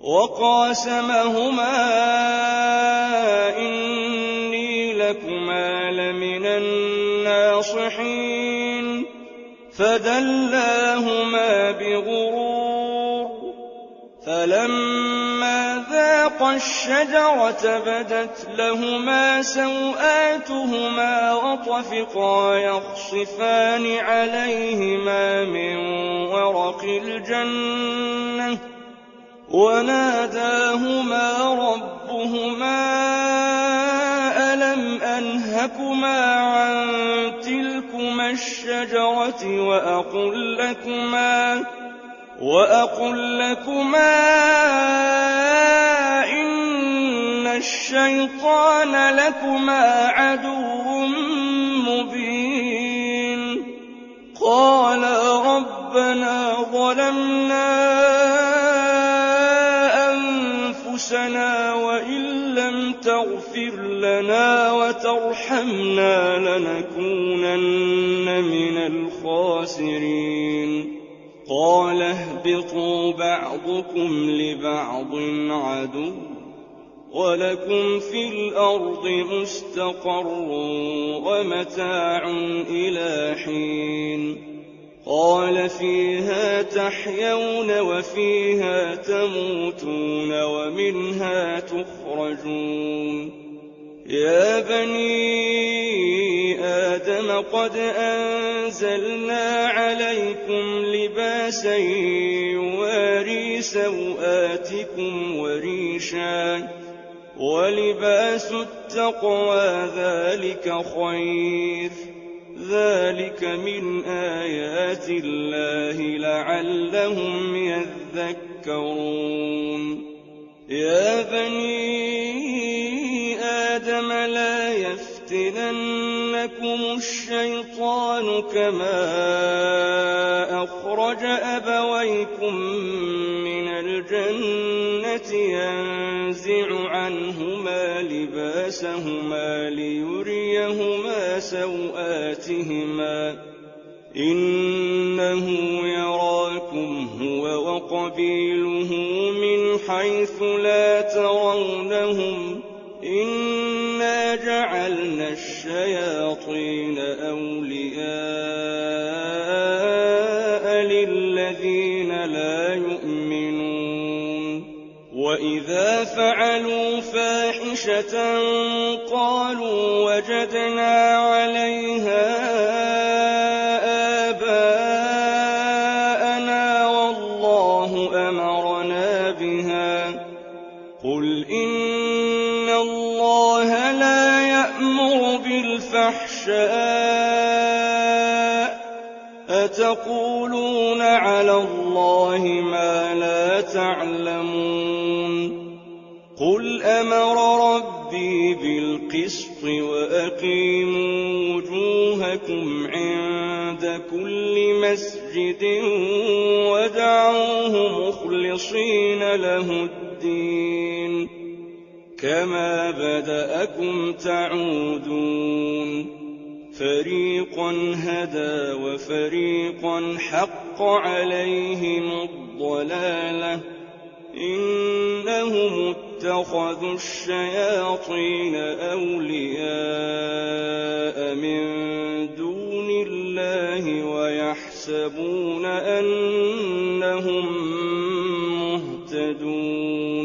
وقاسمهما إني لكما لمن الناصحين فدلاهما بغرور فلما ذاقا الشجرة بدت لهما سوآتهما وطفقا يخصفان عليهما من ورق الجنة وناداهما ربهما ألم أنهكما عن تلكما الشجرة وأقل لكما إن الشيطان لكما عدو مبين قالا ربنا ظلمنا أنفسنا وإن لم تغفر لنا وترحمنا لنكونن من الخاسرين قال اهبطوا بعضكم لبعض عدو ولكم في الأرض مستقر ومتاع إلى حين قال فيها تحيون وفيها تموتون ومنها تخرجون يا بني آدم قد أنزلنا عليكم لباسا يواري سوآتكم وريشا ولباس التقوى ذلك خير ذلك من آيات الله لعلهم يذكرون يا بني آدم لا يفتننكم الشيطان كما أخرج أبويكم من الجنة ينزع عنهما لباسهما ليريهما سوآتهما إنه يراكم هو وقبيله من حيث لا ترونهم إنا جعلنا الشياطين أولياء للذين لا يؤمنون وإذا فعلوا فاحشة قالوا وجدنا عليها آباءنا والله أمرنا بها قل إن الله لا يأمر بالفحشاء أتقولون على الله ما لا تعلمون قل أمر ربي بالقسط وأقيموا وجوهكم عند كل مسجد ودعوه مخلصين له الدين كما بدأكم تعودون فريقا هدى وفريقا حق عليهم الضلالة إنهم اتخذوا الشياطين أولياء من دون الله ويحسبون أنهم مهتدون